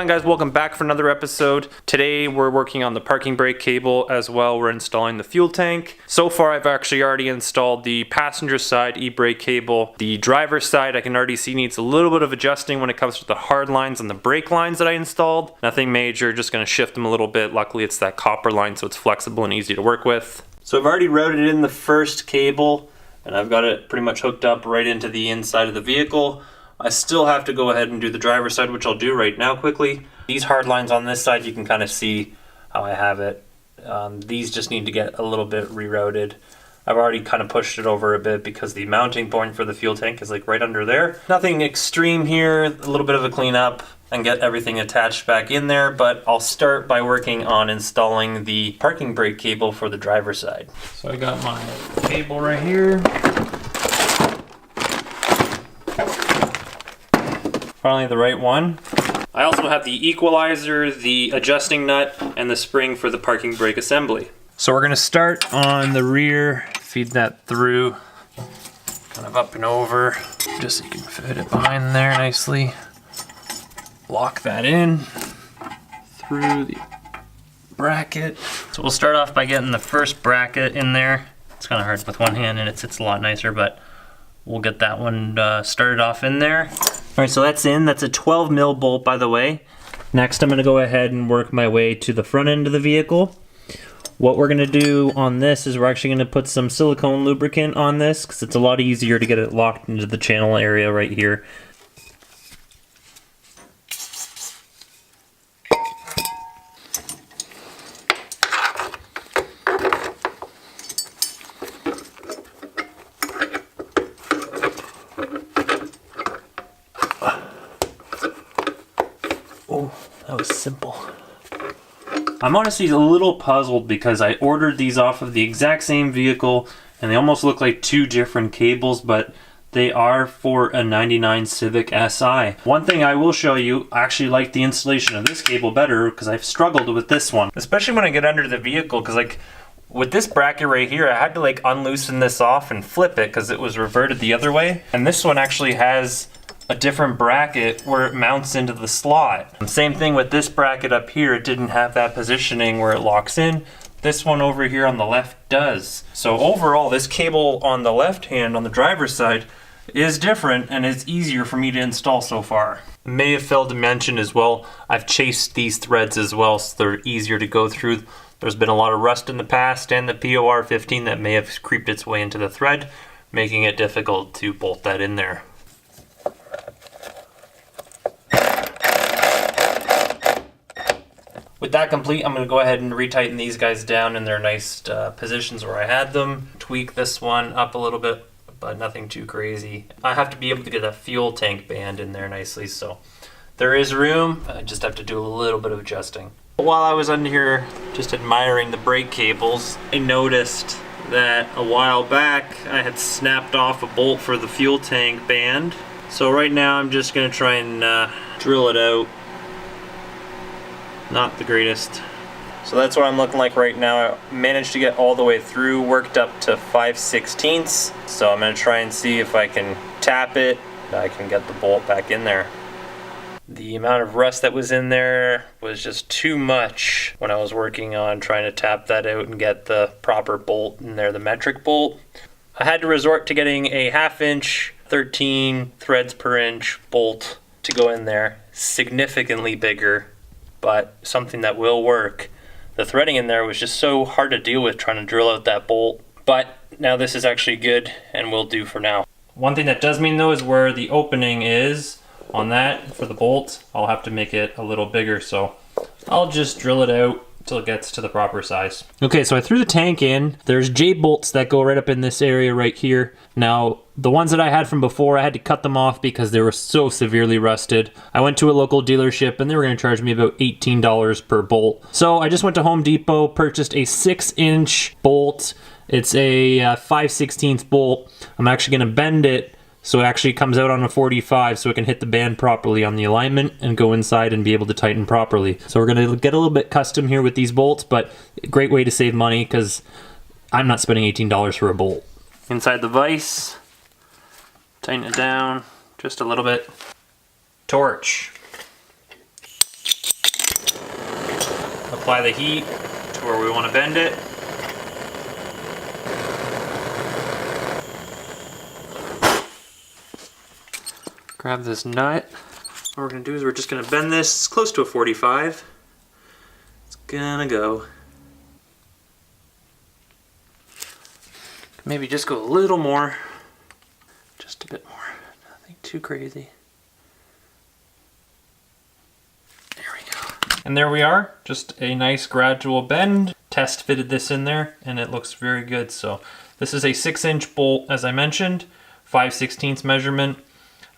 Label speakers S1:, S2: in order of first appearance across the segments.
S1: guys, welcome back for another episode. Today we're working on the parking brake cable as well. We're installing the fuel tank. So far I've actually already installed the passenger side e-brake cable. The driver's side I can already see needs a little bit of adjusting when it comes to the hard lines and the brake lines that I installed. Nothing major, just going to shift them a little bit. Luckily it's that copper line so it's flexible and easy to work with. So I've already routed in the first cable and I've got it pretty much hooked up right into the inside of the vehicle. I still have to go ahead and do the driver's side, which I'll do right now quickly. These hard lines on this side, you can kind of see how I have it. These just need to get a little bit rerouted. I've already kind of pushed it over a bit because the mounting point for the fuel tank is like right under there. Nothing extreme here, a little bit of a cleanup and get everything attached back in there, but I'll start by working on installing the parking brake cable for the driver's side. So I got my cable right here. Finally the right one. I also have the equalizer, the adjusting nut, and the spring for the parking brake assembly. So we're gonna start on the rear, feed that through, kind of up and over, just so you can fit it behind there nicely. Lock that in through the bracket. So we'll start off by getting the first bracket in there. It's kind of hard with one hand and it sits a lot nicer, but we'll get that one started off in there. All right, so that's in. That's a 12 mil bolt, by the way. Next, I'm gonna go ahead and work my way to the front end of the vehicle. What we're gonna do on this is we're actually gonna put some silicone lubricant on this because it's a lot easier to get it locked into the channel area right here. Oh, that was simple. I'm honestly a little puzzled because I ordered these off of the exact same vehicle and they almost look like two different cables, but they are for a 99 Civic Si. One thing I will show you, I actually like the installation of this cable better because I've struggled with this one. Especially when I get under the vehicle, because like with this bracket right here, I had to like unloosen this off and flip it because it was reverted the other way. And this one actually has a different bracket where it mounts into the slot. Same thing with this bracket up here, it didn't have that positioning where it locks in. This one over here on the left does. So overall, this cable on the left hand on the driver's side is different and it's easier for me to install so far. I may have failed to mention as well, I've chased these threads as well so they're easier to go through. There's been a lot of rust in the past and the POR 15 that may have creeped its way into the thread, making it difficult to bolt that in there. With that complete, I'm going to go ahead and retighten these guys down in their nice positions where I had them. Tweak this one up a little bit, but nothing too crazy. I have to be able to get a fuel tank band in there nicely, so there is room. I just have to do a little bit of adjusting. While I was under here just admiring the brake cables, I noticed that a while back I had snapped off a bolt for the fuel tank band. So right now I'm just going to try and drill it out. Not the greatest. So that's what I'm looking like right now. I managed to get all the way through, worked up to 5/16. So I'm gonna try and see if I can tap it, I can get the bolt back in there. The amount of rust that was in there was just too much when I was working on trying to tap that out and get the proper bolt in there, the metric bolt. I had to resort to getting a 1/2 inch, 13 threads per inch bolt to go in there, significantly bigger, but something that will work. The threading in there was just so hard to deal with trying to drill out that bolt, but now this is actually good and will do for now. One thing that does mean though is where the opening is on that for the bolt, I'll have to make it a little bigger, so I'll just drill it out until it gets to the proper size. Okay, so I threw the tank in. There's J-bolts that go right up in this area right here. Now, the ones that I had from before, I had to cut them off because they were so severely rusted. I went to a local dealership and they were gonna charge me about $18 per bolt. So I just went to Home Depot, purchased a 6-inch bolt. It's a 5/16 bolt. I'm actually gonna bend it so it actually comes out on a 45 so it can hit the band properly on the alignment and go inside and be able to tighten properly. So we're gonna get a little bit custom here with these bolts, but a great way to save money because I'm not spending $18 for a bolt. Inside the vise, tighten it down just a little bit. Torch. apply the heat to where we want to bend it. Grab this nut. What we're going to do is we're just going to bend this close to a 45. It's gonna go. Maybe just go a little more. Just a bit more. Nothing too crazy. There we go. And there we are. Just a nice gradual bend. Test fitted this in there and it looks very good. So this is a 6-inch bolt, as I mentioned, 5/16 measurement.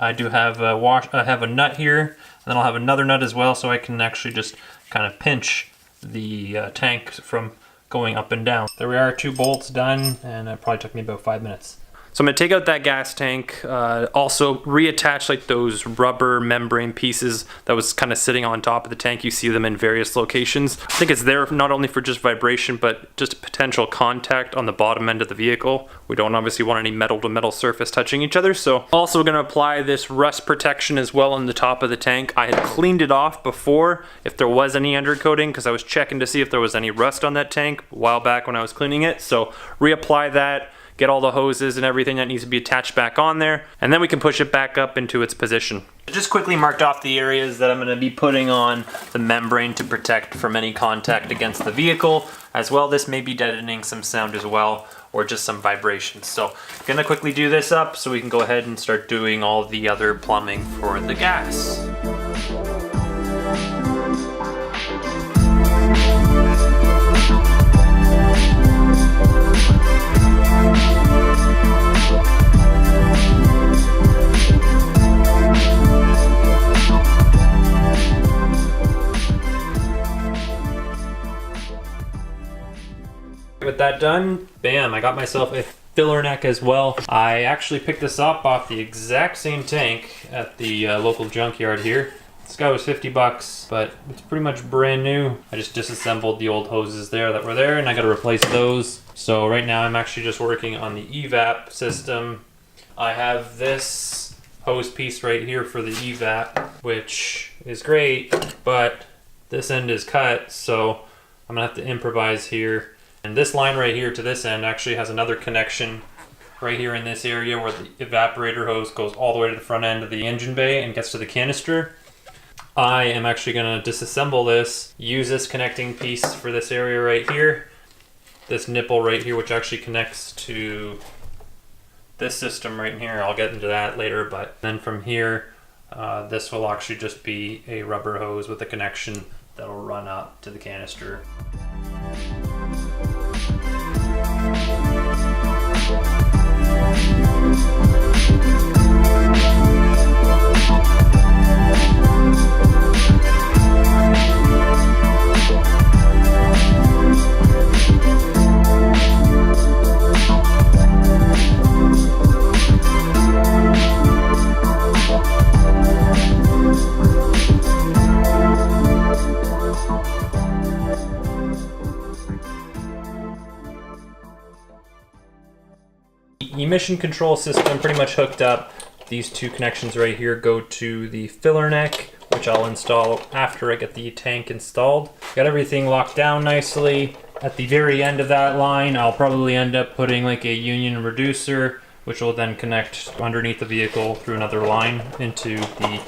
S1: I do have I have a nut here, and then I'll have another nut as well, so I can actually just kind of pinch the tank from going up and down. There we are, 2 bolts done, and it probably took me about 5 minutes. So I'm gonna take out that gas tank, also reattach like those rubber membrane pieces that was kind of sitting on top of the tank. You see them in various locations. I think it's there not only for just vibration, but just potential contact on the bottom end of the vehicle. We don't obviously want any metal to metal surface touching each other. So also gonna apply this rust protection as well on the top of the tank. I had cleaned it off before if there was any undercoating, because I was checking to see if there was any rust on that tank a while back when I was cleaning it. So reapply that. Get all the hoses and everything that needs to be attached back on there, and then we can push it back up into its position. I just quickly marked off the areas that I'm going to be putting on the membrane to protect from any contact against the vehicle. As well, this may be deadening some sound as well, or just some vibrations. So I'm going to quickly do this up so we can go ahead and start doing all the other plumbing for the gas. With that done, bam, I got myself a filler neck as well. I actually picked this up off the exact same tank at the local junkyard here. This guy was 50 bucks, but it's pretty much brand new. I just disassembled the old hoses there that were there, and I got to replace those. So right now I'm actually just working on the evap system. I have this hose piece right here for the evap, which is great, but this end is cut, so I'm gonna have to improvise here. And this line right here to this end actually has another connection right here in this area where the evaporator hose goes all the way to the front end of the engine bay and gets to the canister. I am actually going to disassemble this, use this connecting piece for this area right here, this nipple right here, which actually connects to this system right here. I'll get into that later, but then from here, this will actually just be a rubber hose with a connection that'll run up to the canister. Emission control system pretty much hooked up. These 2 connections right here go to the filler neck, which I'll install after I get the tank installed. Got everything locked down nicely. At the very end of that line, I'll probably end up putting like a union reducer, which will then connect underneath the vehicle through another line into the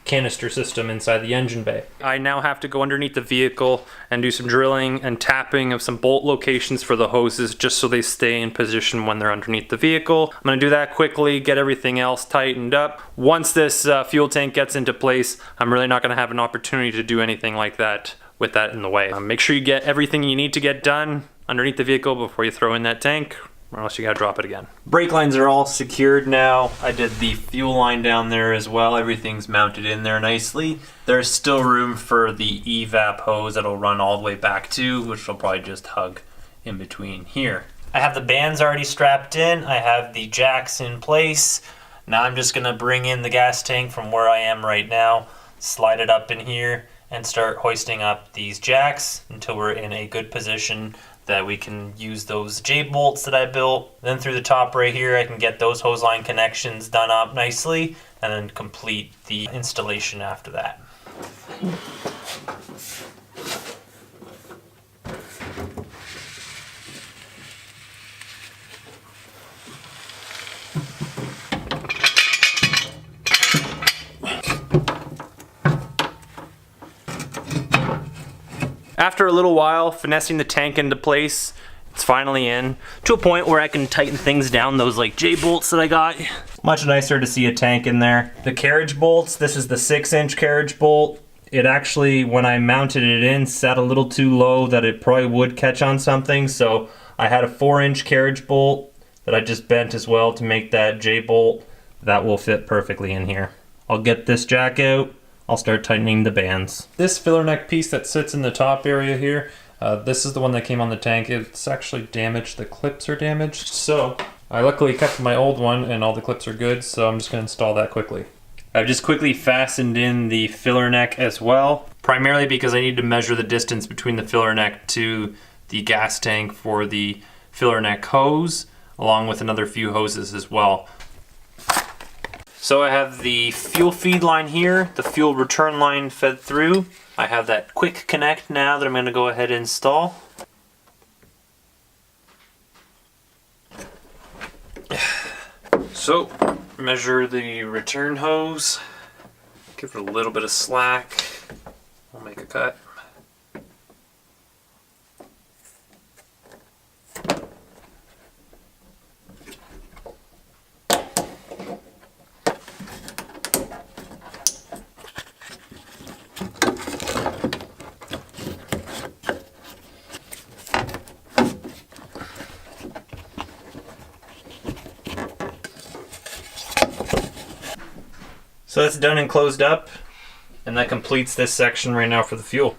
S1: canister system inside the engine bay. I now have to go underneath the vehicle and do some drilling and tapping of some bolt locations for the hoses just so they stay in position when they're underneath the vehicle. I'm going to do that quickly, get everything else tightened up. Once this fuel tank gets into place, I'm really not going to have an opportunity to do anything like that with that in the way. Make sure you get everything you need to get done underneath the vehicle before you throw in that tank, or else you gotta drop it again. Brake lines are all secured now. I did the fuel line down there as well. Everything's mounted in there nicely. There's still room for the evap hose that'll run all the way back to, which will probably just hug in between here. I have the bands already strapped in. I have the jacks in place. Now I'm just gonna bring in the gas tank from where I am right now, slide it up in here, and start hoisting up these jacks until we're in a good position that we can use those J-bolts that I built. Then through the top right here, I can get those hose line connections done up nicely and then complete the installation after that. After a little while finessing the tank into place, it's finally in to a point where I can tighten things down, those like J-bolts that I got. Much nicer to see a tank in there. The carriage bolts, this is the 6-inch carriage bolt. It actually, when I mounted it in, sat a little too low that it probably would catch on something, so I had a 4-inch carriage bolt that I just bent as well to make that J-bolt. That will fit perfectly in here. I'll get this jack out, I'll start tightening the bands. This filler neck piece that sits in the top area here, this is the one that came on the tank. It's actually damaged, the clips are damaged, so I luckily kept my old one and all the clips are good, so I'm just going to install that quickly. I've just quickly fastened in the filler neck as well, primarily because I need to measure the distance between the filler neck to the gas tank for the filler neck hose, along with another few hoses as well. So I have the fuel feed line here, the fuel return line fed through. I have that quick connect now that I'm going to go ahead and install. So, measure the return hose, give it a little bit of slack, we'll make a cut. So that's done and closed up, and that completes this section right now for the fuel.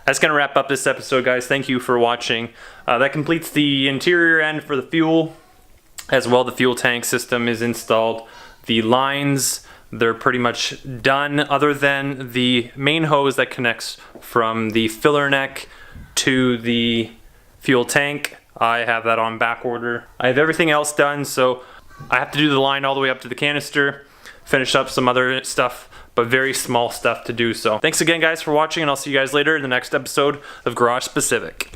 S1: That's gonna wrap up this episode, guys. Thank you for watching. That completes the interior end for the fuel. As well, the fuel tank system is installed. The lines, they're pretty much done, other than the main hose that connects from the filler neck to the fuel tank. I have that on back order. I have everything else done, so I have to do the line all the way up to the canister, finish up some other stuff, but very small stuff to do so. Thanks again, guys, for watching, and I'll see you guys later in the next episode of Garage SpeCivic.